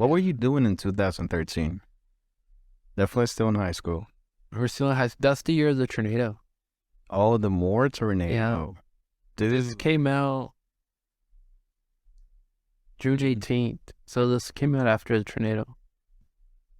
What were you doing in 2013? Definitely still in high school. We're still in high. That's the year of the tornado. Oh, the more tornado. Yeah. Dude, This came out June 18th. So this came out after the tornado.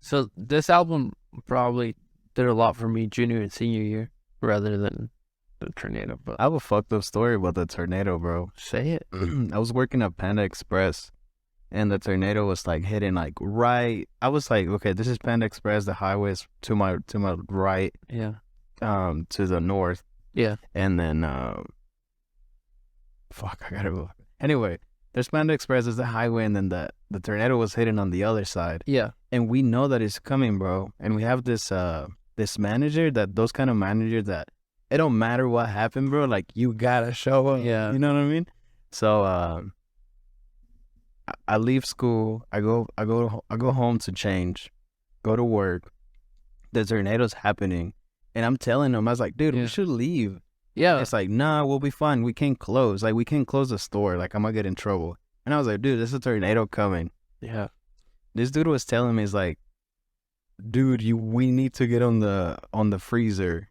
So this album probably did a lot for me junior and senior year rather than the tornado. But I have a fucked up story about the tornado, bro. say it. I was working at Panda Express, and the tornado was like hitting like right. I was like, okay, this is Panda Express. The highway is to my right, Yeah. to the north, Yeah. and then fuck, I gotta go. Anyway, there's Panda Express, there's the highway, and then the tornado was hitting on the other side, Yeah. and we know that it's coming, bro. And we have this manager, that those kind of managers that it don't matter what happened, bro. Like, you gotta show up. Yeah. You know what I mean? So I leave school. I go home to change, go to work. The tornado's happening, and I'm telling him, I was like, dude, Yeah. we should leave. Yeah. It's like, nah, we'll be fine. We can't close. Like, we can't close the store. Like, I'm gonna get in trouble. And I was like, dude, there's a tornado coming. Yeah. This dude was telling me, he's like, dude, we need to get on the freezer.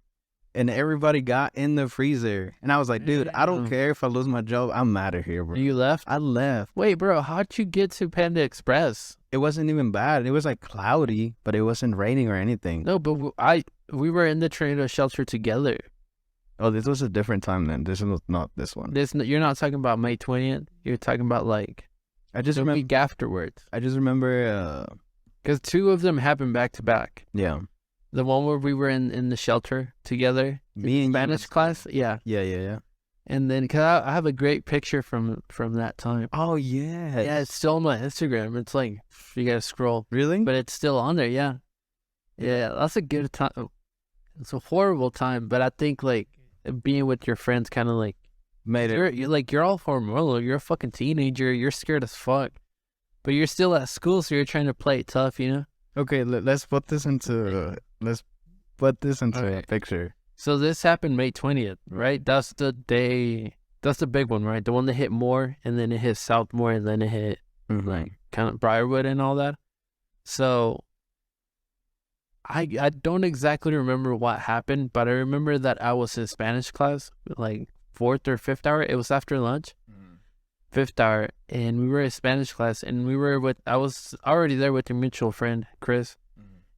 And everybody got in the freezer. And I was like, dude, I don't Damn. care if I lose my job. I'm out of here, bro. You left? I left. Wait, bro, how'd you get to Panda Express? It wasn't even bad. It was like cloudy, but it wasn't raining or anything. No, but we were in the tornado shelter together. Oh, this was a different time then. This was not this one. You're not talking about May 20th. You're talking about like I just the remember. week afterwards. I just remember. Because two of them happened back to back. Yeah. The one where we were in the shelter together, Me and you Spanish was- class, yeah. Yeah. And then, cause I have a great picture from that time. Oh yeah. Yeah, it's still on my Instagram. It's like you gotta scroll, Really? but it's still on there. Yeah, yeah, that's a good time. It's a horrible time, but I think like being with your friends kind of like Made it. you're all hormonal. You're a fucking teenager. You're scared as fuck, but you're still at school, so you're trying to play it tough, you know. Okay, let's put this into Okay. a picture. So this happened May 20th, right? That's the day. That's the big one, right? The one that hit more, and then it hit Southmore, and then it hit like kind of Briarwood and all that. So I don't exactly remember what happened, but I remember that I was in Spanish class, like 4th or 5th hour. It was after lunch, 5th hour, and we were in Spanish class, and I was already there with a mutual friend, Chris.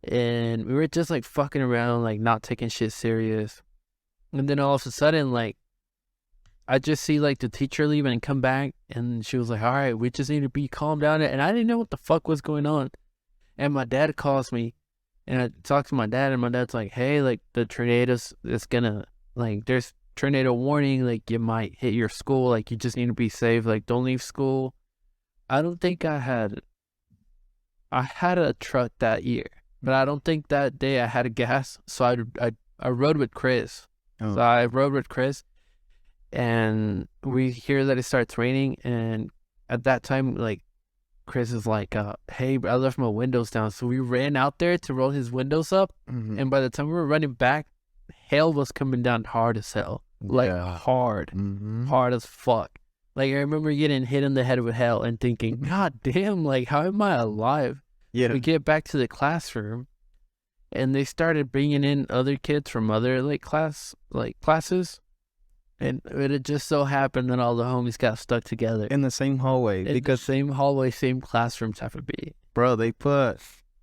And we were just like fucking around, like not taking shit serious. And then all of a sudden, like, I just see like the teacher leave and come back, and she was like, all right, we just need to be calm down. And I didn't know what the fuck was going on. And my dad calls me, and I talk to my dad, and my dad's like, hey, like the tornadoes, it's gonna, like, there's tornado warning, like it might hit your school, like you just need to be safe, like don't leave school. I don't think I had a truck that year. But I don't think that day I had a gas, so I rode with Chris. Oh. So I rode with Chris, and we hear that it starts raining, and at that time, like, Chris is like, hey, I left my windows down. So we ran out there to roll his windows up, and by the time we were running back, hail was coming down hard as hell. Like, Yeah. hard. Mm-hmm. Hard as fuck. Like, I remember getting hit in the head with hail and thinking, God damn, like, how am I alive? Yeah. We get back to the classroom, and they started bringing in other kids from other classes, and it just so happened that all the homies got stuck together In the same hallway, in because the same hallway, same classroom type of beat. bro, they put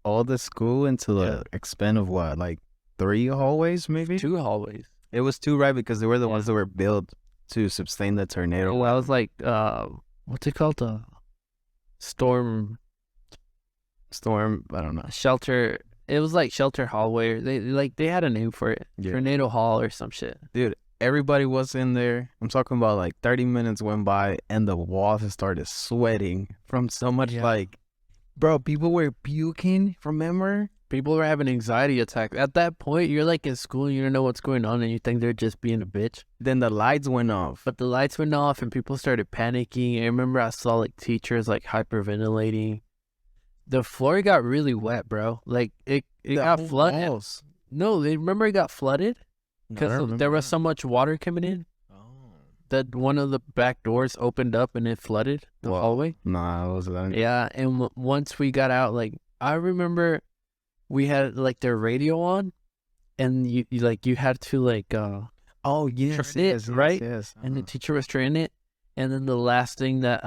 all the school into the Yeah. extent of what, like 3 hallways, maybe? 2 hallways. It was 2, right? Because they were the Yeah. ones that were built to sustain the tornado. Well, I was like, what's it called? Storm Storm, I don't know. shelter. It was like shelter hallway. They had a name for it. Yeah. Tornado hall or some shit. Everybody was in there. I'm talking about like 30 minutes went by, and the walls started sweating from so much, Yeah. like, bro, people were puking, remember? People were having anxiety attacks. At that point, you're like in school and you don't know what's going on, and you think they're just being a bitch. Then the lights went off. But the lights went off and people started panicking. I remember I saw like teachers like hyperventilating. The floor got really wet, bro. Like it got flooded. No, remember it got flooded because there was so much water coming in. Oh. that one of the back doors opened up and it flooded the hallway. Nah, was that? Yeah, and once we got out, like I remember, we had like their radio on, and you had to like Oh yes, turn it, yes, right? yes. And the teacher was turning it, and then the last thing that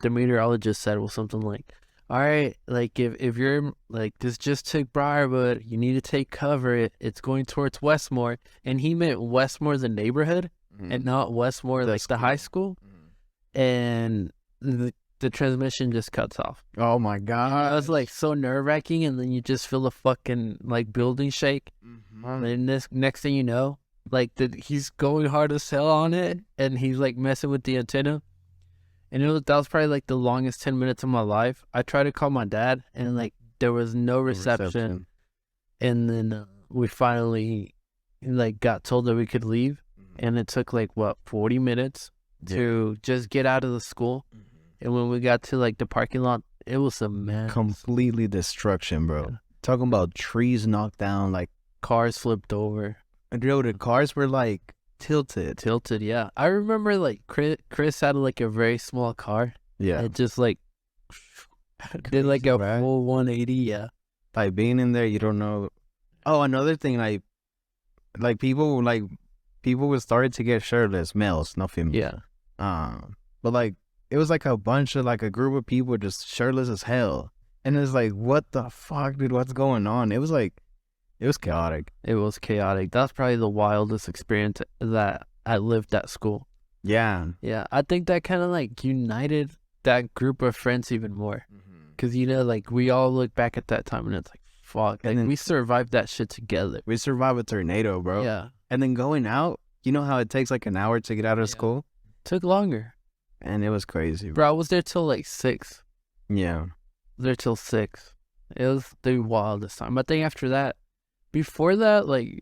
the meteorologist said was something like, "All right, like if you're like this just took Briarwood, you need to take cover. It's going towards Westmore," and he meant Westmore the neighborhood and not Westmore like the high school. And the transmission just cuts off. Oh my god, It was like so nerve wracking, and then you just feel the fucking like building shake. And then this next thing you know, like he's going hard as hell on it, and he's like messing with the antenna. And that was probably like the longest 10 minutes of my life. I tried to call my dad, and like there was no reception. And then we finally like got told that we could leave, and it took like 40 minutes to just get out of the school. And when we got to like the parking lot, it was a mess. Completely destruction, bro. Yeah. Talking about trees knocked down, like cars flipped over. And the cars were like tilted. Yeah. I remember like Chris had like a very small car. Yeah. It just like did like a full 180. Yeah. Like being in there, you don't know. Oh, another thing, like people would start to get shirtless, males, not females. Yeah. But like it was like a bunch of like a group of people just shirtless as hell, and it's like, what the fuck, dude? What's going on? It was chaotic. It was chaotic. That's probably the wildest experience that I lived at school. Yeah. Yeah. I think that kind of like united that group of friends even more. Because, like we all look back at that time and it's like, fuck. Like, we survived that shit together. We survived a tornado, bro. Yeah. And then going out, you know how it takes like an hour to get out of school? Took longer. And it was crazy. Bro, I was there till like 6. Yeah. I was there till 6. It was the wildest time. I think after that, before that, like,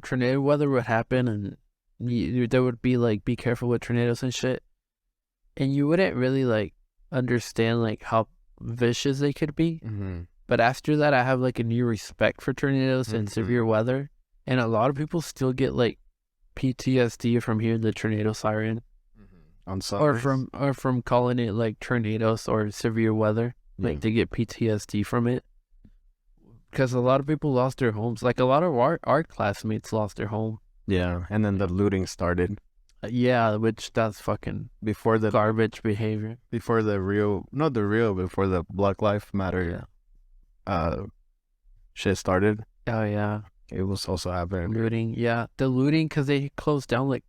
tornado weather would happen, and there would be, like, be careful with tornadoes and shit. And you wouldn't really, like, understand, like, how vicious they could be. But after that, I have, like, a new respect for tornadoes and severe weather. And a lot of people still get, like, PTSD from hearing the tornado siren. Or from calling it, like, tornadoes or severe weather. Like, they get PTSD from it. Because a lot of people lost their homes. Like, a lot of our classmates lost their home. Yeah, and then the looting started. Yeah, which that's fucking before the garbage behavior. Before before the Black Lives Matter shit started. Oh, yeah. It was also happening. Looting, yeah. The looting, because they closed down, like,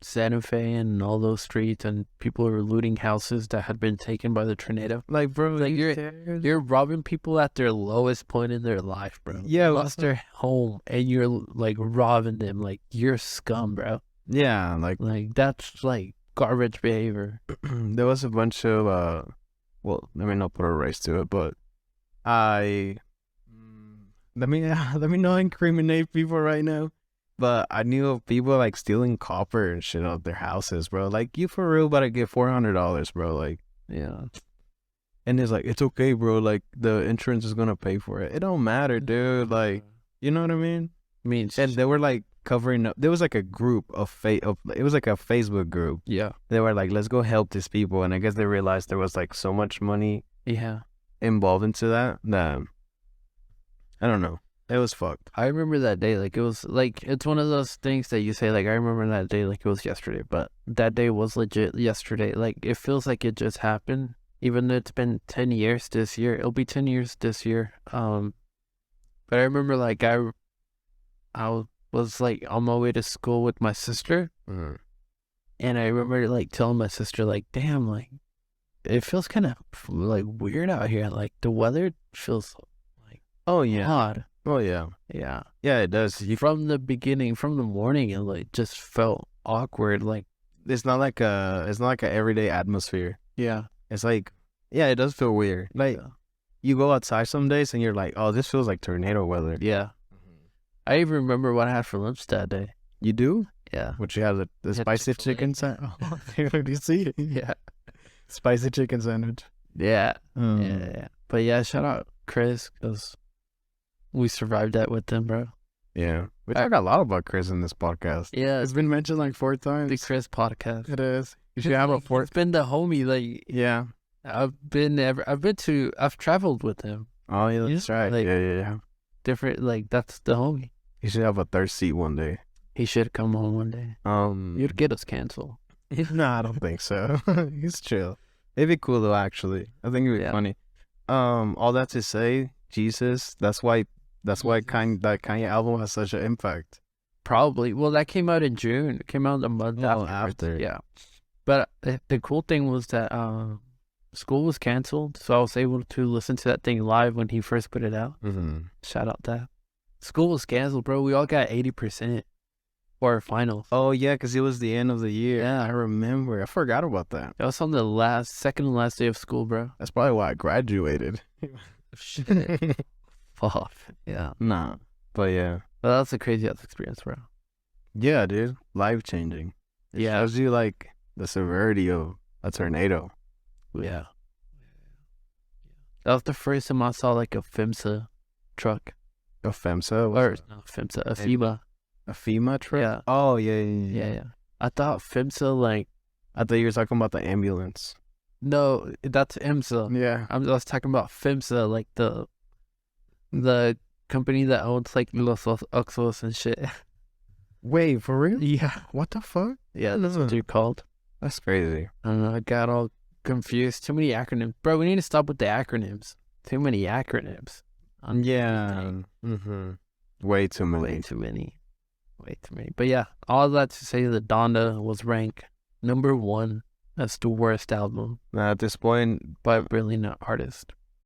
Santa Fe and all those streets, and people were looting houses that had been taken by the tornado. Like, bro, like you're robbing people at their lowest point in their life, bro. Yeah, lost their home, and you're like robbing them. Like, you're scum, bro. Yeah, like that's like garbage behavior. There was a bunch of well, let me not put a race to it, but let me not incriminate people right now. But I knew of people like stealing copper and shit out of their houses, bro. Like, you for real about to get $400, bro. Like, yeah. And it's like, it's okay, bro. Like, the insurance is gonna pay for it. It don't matter, dude. Like, you know what I mean? And they were like covering up. There was like a group it was like a Facebook group. Yeah. They were like, let's go help these people. And I guess they realized there was like so much money. Yeah. Involved into that I don't know. It was fucked. I remember that day. Like, it was like, it's one of those things that you say, like, I remember that day like it was yesterday, but that day was legit yesterday. Like, it feels like it just happened, even though it's been 10 years this year. It'll be 10 years this year. But I remember, like, I was like on my way to school with my sister, and I remember like telling my sister, like, damn, like, it feels kind of like weird out here. Like, the weather feels like odd. Oh, yeah. Yeah. Yeah, it does. From the beginning, from the morning, it like just felt awkward. Like, it's not like a everyday atmosphere. Yeah. It's like, yeah, it does feel weird. Like, you go outside some days and you're like, oh, this feels like tornado weather. Yeah. I even remember what I had for lunch that day. You do? Yeah. What you had, the spicy chicken sandwich? Did you see it? Yeah. Spicy chicken sandwich. Yeah. Yeah. But yeah, shout out Chris, because we survived that with them, bro. Yeah. We talk a lot about Chris in this podcast. Yeah, It's been mentioned like 4 times. the Chris podcast. It is. You should have a fourth. It's been the homie. Like Yeah. I've traveled with him. Oh, yeah, that's Yeah, right. like- Yeah. Different, like that's the homie. You should have a third seat one day. He should come home one day. You'd get us canceled. No, I don't think so. He's chill. It'd be cool though, actually. I think it'd be Yeah. funny. All that to say, Jesus. That's why that Kanye album has such an impact. Probably. Well, that came out in June. It came out a month Oh, afterwards. after. Yeah. But the cool thing was that school was canceled, so I was able to listen to that thing live when he first put it out. Mm-hmm. Shout out that. School was canceled, bro. We all got 80% for our finals. Oh yeah, because it was the end of the year. Yeah. I remember. I forgot about that. That was on the second to last day of school, bro. That's probably why I graduated. Shit. Fuck. Yeah. Nah, but yeah, But that's a crazy ass experience, bro. yeah, dude, life changing. It Yeah. shows you like the severity of a tornado. Yeah. That was the first time I saw like a FEMSA truck. A FEMSA, Or not FEMSA, a FEMA. a FEMA truck. Yeah. Oh yeah. Yeah. I thought FEMSA, like, I thought you were talking about the ambulance. no, that's IMSA. Yeah. I was talking about FEMSA, like the company that owns like Los Oxos and shit. Wait, for real? Yeah. What the fuck? Yeah, that's what they're called. That's crazy. I don't know. I got all confused. Too many acronyms. Bro, we need to stop with the acronyms. Too many acronyms. Yeah. Mm-hmm. Way too many. Way too many. Way too many. But yeah, all that to say that Donda was ranked number 1 as the worst album At this point, by a brilliant artist.